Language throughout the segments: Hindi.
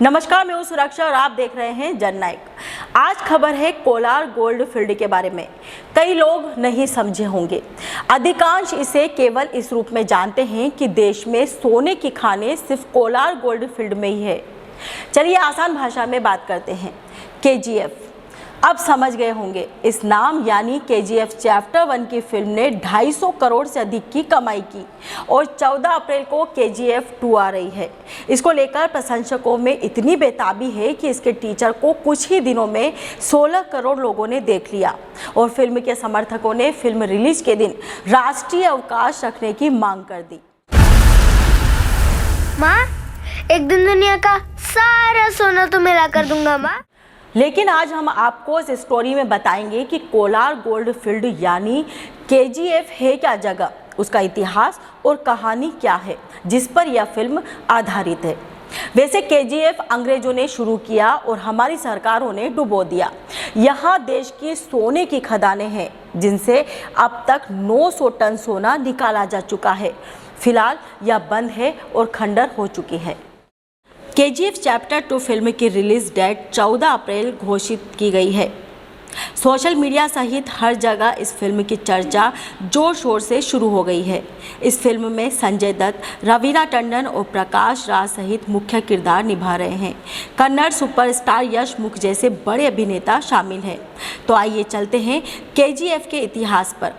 नमस्कार, मैं हूं सुरक्षा और आप देख रहे हैं जननायक। आज खबर है कोलार गोल्ड फील्ड के बारे में। कई लोग नहीं समझे होंगे, अधिकांश इसे केवल इस रूप में जानते हैं कि देश में सोने की खानें सिर्फ कोलार गोल्ड फील्ड में ही है। चलिए आसान भाषा में बात करते हैं। केजीएफ अब समझ गए होंगे। इस नाम यानी केजीएफ चैप्टर 1 की फिल्म ने 250 करोड़ से अधिक की कमाई की और 14 अप्रैल को केजीएफ 2 आ रही है। इसको लेकर प्रशंसकों में इतनी बेताबी है कि इसके टीजर को कुछ ही दिनों में 16 करोड़ लोगों ने देख लिया और फिल्म के समर्थकों ने फिल्म रिलीज के दिन राष्ट्रीय अवकाश रखने की मांग कर दी। माँ, एक दिन दुनिया का सारा सोना तो मिला कर दूंगा माँ। लेकिन आज हम आपको इस स्टोरी में बताएंगे कि कोलार गोल्ड फील्ड यानी केजीएफ है क्या जगह, उसका इतिहास और कहानी क्या है जिस पर यह फिल्म आधारित है। वैसे केजीएफ अंग्रेजों ने शुरू किया और हमारी सरकारों ने डुबो दिया। यहाँ देश की सोने की खदानें हैं जिनसे अब तक 900 टन सोना निकाला जा चुका है। फिलहाल यह बंद है और खंडर हो चुकी है। केजीएफ चैप्टर 2 फिल्म की रिलीज डेट 14 अप्रैल घोषित की गई है। सोशल मीडिया सहित हर जगह इस फिल्म की चर्चा जोर शोर से शुरू हो गई है। इस फिल्म में संजय दत्त, रवीना टंडन और प्रकाश राज सहित मुख्य किरदार निभा रहे हैं। कन्नड़ सुपरस्टार यश मुख जैसे बड़े अभिनेता शामिल हैं। तो आइए चलते हैं केजीएफ के इतिहास पर।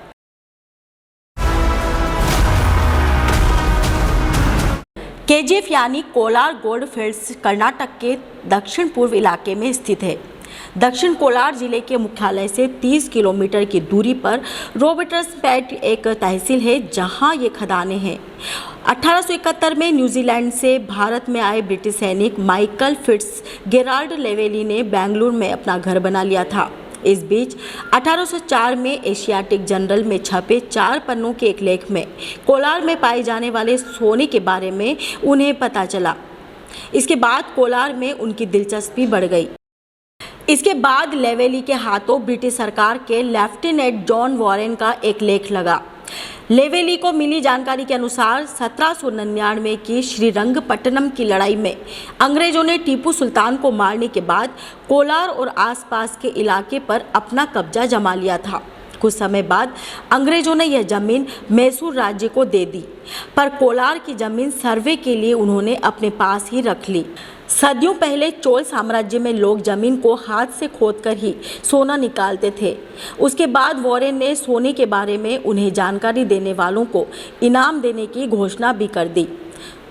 केजीएफ यानी कोलार गोल्ड फील्ड्स कर्नाटक के दक्षिण पूर्व इलाके में स्थित है। दक्षिण कोलार जिले के मुख्यालय से 30 किलोमीटर की दूरी पर रॉबर्ट्सपेट एक तहसील है जहां ये खदानें हैं। 1871 में न्यूजीलैंड से भारत में आए ब्रिटिश सैनिक माइकल फिट्स गेराल्ड लेवेली ने बेंगलुरु में अपना घर बना लिया था। इस बीच 1804 में एशियाटिक जर्नल में छपे 4 पन्नों के एक लेख में कोलार में पाए जाने वाले सोने के बारे में उन्हें पता चला। इसके बाद कोलार में उनकी दिलचस्पी बढ़ गई। इसके बाद लेवेली के हाथों ब्रिटिश सरकार के लेफ्टिनेंट जॉन वॉरेन का एक लेख लगा। लेवेली को मिली जानकारी के अनुसार 1799 की श्रीरंगपट्टनम की लड़ाई में अंग्रेजों ने टीपू सुल्तान को मारने के बाद कोलार और आसपास के इलाके पर अपना कब्जा जमा लिया था। कुछ समय बाद अंग्रेजों ने यह जमीन मैसूर राज्य को दे दी, पर कोलार की जमीन सर्वे के लिए उन्होंने अपने पास ही रख ली। सदियों पहले चोल साम्राज्य में लोग जमीन को हाथ से खोदकर ही सोना निकालते थे। उसके बाद वॉरेन ने सोने के बारे में उन्हें जानकारी देने वालों को इनाम देने की घोषणा भी कर दी।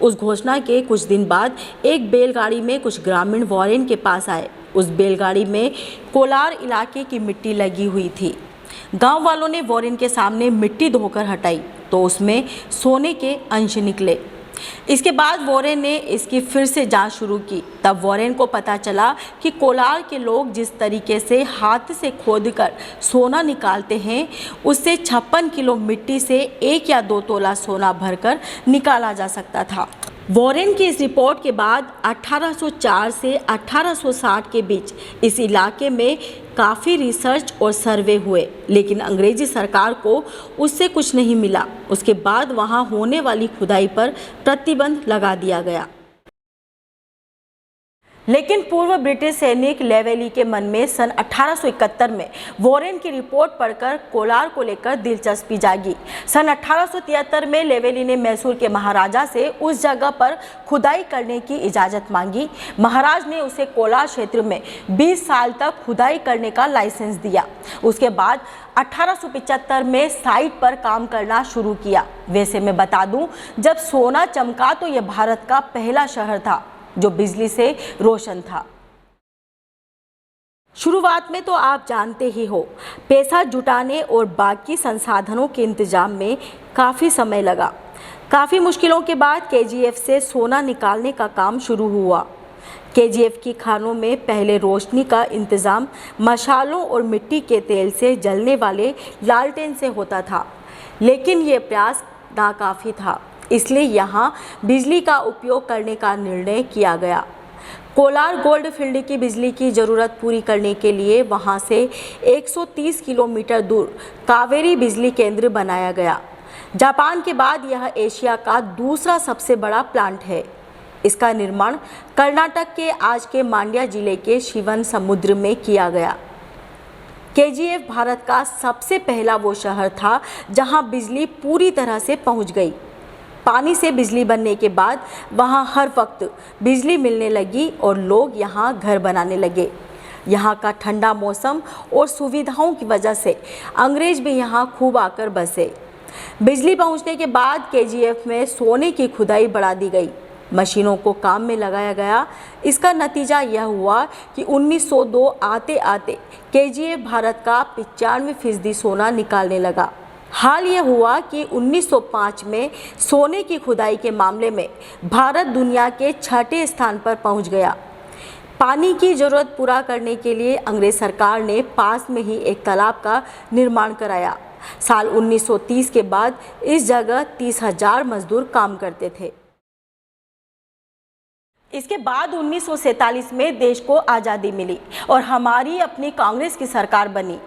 उस घोषणा के कुछ दिन बाद एक बैलगाड़ी में कुछ ग्रामीण वॉरेन के पास आए। उस बैलगाड़ी में कोलार इलाके की मिट्टी लगी हुई थी। गांव वालों ने वॉरेन के सामने मिट्टी धोकर हटाई तो उसमें सोने के अंश निकले। इसके बाद वॉरेन ने इसकी फिर से जांच शुरू की। तब वॉरेन को पता चला कि कोलार के लोग जिस तरीके से हाथ से खोदकर सोना निकालते हैं उससे 56 किलो मिट्टी से 1 या 2 तोला सोना भरकर निकाला जा सकता था। वॉरेन की इस रिपोर्ट के बाद 1804 से 1860 के बीच इस इलाके में काफ़ी रिसर्च और सर्वे हुए, लेकिन अंग्रेजी सरकार को उससे कुछ नहीं मिला। उसके बाद वहां होने वाली खुदाई पर प्रतिबंध लगा दिया गया। लेकिन पूर्व ब्रिटिश सैनिक लेवेली के मन में सन 1871 में वॉरेन की रिपोर्ट पढ़कर कोलार को लेकर दिलचस्पी जागी। सन 1873 में लेवेली ने मैसूर के महाराजा से उस जगह पर खुदाई करने की इजाज़त मांगी। महाराज ने उसे कोलार क्षेत्र में 20 साल तक खुदाई करने का लाइसेंस दिया। उसके बाद 1875 में साइट पर काम करना शुरू किया। वैसे मैं बता दूं, जब सोना चमका तो यह भारत का पहला शहर था जो बिजली से रोशन था। शुरुआत में तो आप जानते ही हो, पैसा जुटाने और बाकी संसाधनों के इंतजाम में काफ़ी समय लगा। काफ़ी मुश्किलों के बाद केजीएफ से सोना निकालने का काम शुरू हुआ। केजीएफ की खानों में पहले रोशनी का इंतज़ाम मशालों और मिट्टी के तेल से जलने वाले लालटेन से होता था, लेकिन ये प्रयास नाकाफ़ी था। इसलिए यहाँ बिजली का उपयोग करने का निर्णय किया गया। कोलार गोल्ड फील्ड की बिजली की ज़रूरत पूरी करने के लिए वहाँ से 130 किलोमीटर दूर कावेरी बिजली केंद्र बनाया गया। जापान के बाद यह एशिया का दूसरा सबसे बड़ा प्लांट है। इसका निर्माण कर्नाटक के आज के मांड्या जिले के शिवन समुद्र में किया गया। केजीएफ भारत का सबसे पहला वो शहर था जहां बिजली पूरी तरह से पहुंच गई। पानी से बिजली बनने के बाद वहां हर वक्त बिजली मिलने लगी और लोग यहां घर बनाने लगे। यहाँ का ठंडा मौसम और सुविधाओं की वजह से अंग्रेज भी यहाँ खूब आकर बसे। बिजली पहुँचने के बाद केजीएफ में सोने की खुदाई बढ़ा दी गई, मशीनों को काम में लगाया गया। इसका नतीजा यह हुआ कि 1902 आते आते केजीएफ भारत का 95% सोना निकालने लगा। हाल यह हुआ कि 1905 में सोने की खुदाई के मामले में भारत दुनिया के 6ठे स्थान पर पहुंच गया। पानी की ज़रूरत पूरा करने के लिए अंग्रेज सरकार ने पास में ही एक तालाब का निर्माण कराया। साल 1930 के बाद इस जगह 30,000 मजदूर काम करते थे। इसके बाद 1947 में देश को आज़ादी मिली और हमारी अपनी कांग्रेस की सरकार बनी।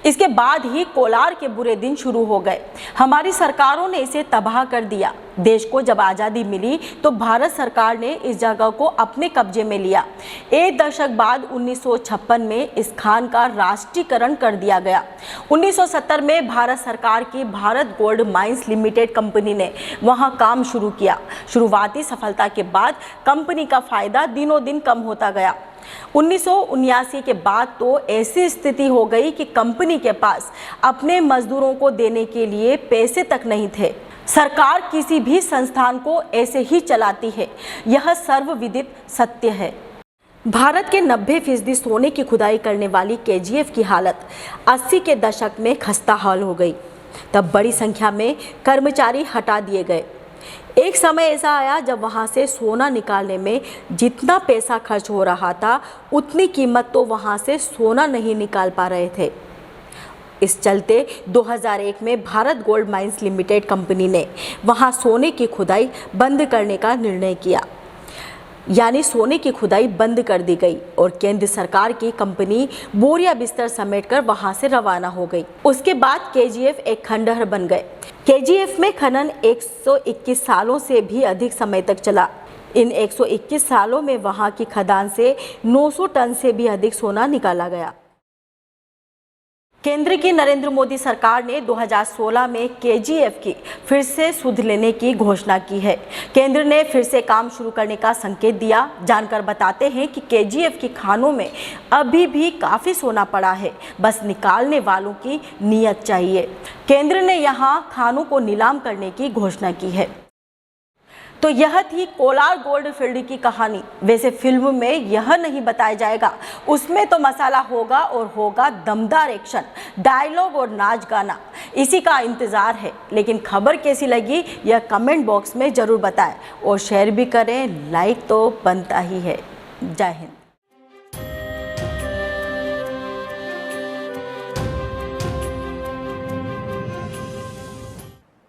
इसके बाद ही कोलार के बुरे दिन शुरू हो गए। हमारी सरकारों ने इसे तबाह कर दिया। देश को जब आज़ादी मिली तो भारत सरकार ने इस जगह को अपने कब्जे में लिया। एक दशक बाद 1956 में इस खान का राष्ट्रीयकरण कर दिया गया। 1970 में भारत सरकार की Bharat gold mines limited company ने वहां काम शुरू किया। शुरुआती सफलता के बाद कंपनी का फायदा दिनों दिन कम होता गया। 1979 के बाद तो ऐसी स्थिति हो गई कि कंपनी के पास अपने मजदूरों को देने के लिए पैसे तक नहीं थे। सरकार किसी भी संस्थान को ऐसे ही चलाती है, यह सर्वविदित सत्य है। भारत के 90% सोने की खुदाई करने वाली केजीएफ की हालत 80 के दशक में खस्ताहाल हो गई। तब बड़ी संख्या में कर्मचारी हटा दिए गए। एक समय ऐसा आया जब वहां से सोना निकालने में जितना पैसा खर्च हो रहा था उतनी कीमत तो वहां से सोना नहीं निकाल पा रहे थे। इस चलते 2001 में Bharat gold mines limited company ने वहां सोने की खुदाई बंद करने का निर्णय किया, यानी सोने की खुदाई बंद कर दी गई और केंद्र सरकार की कंपनी बोरिया बिस्तर समेटकर वहां से रवाना हो गई। उसके बाद केजीएफ एक खंडहर बन गए। केजीएफ में खनन 121 सालों से भी अधिक समय तक चला। इन 121 सालों में वहां की खदान से 900 टन से भी अधिक सोना निकाला गया। केंद्र की नरेंद्र मोदी सरकार ने 2016 में केजीएफ की फिर से सुध लेने की घोषणा की है। केंद्र ने फिर से काम शुरू करने का संकेत दिया। जानकर बताते हैं कि केजीएफ की खानों में अभी भी काफ़ी सोना पड़ा है, बस निकालने वालों की नीयत चाहिए। केंद्र ने यहां खानों को नीलाम करने की घोषणा की है। तो यह थी कोलार गोल्ड फील्ड की कहानी। वैसे फिल्म में यह नहीं बताया जाएगा, उसमें तो मसाला होगा और होगा दमदार एक्शन, डायलॉग और नाच गाना। इसी का इंतज़ार है। लेकिन खबर कैसी लगी यह कमेंट बॉक्स में ज़रूर बताएं और शेयर भी करें, लाइक तो बनता ही है। जय हिंद।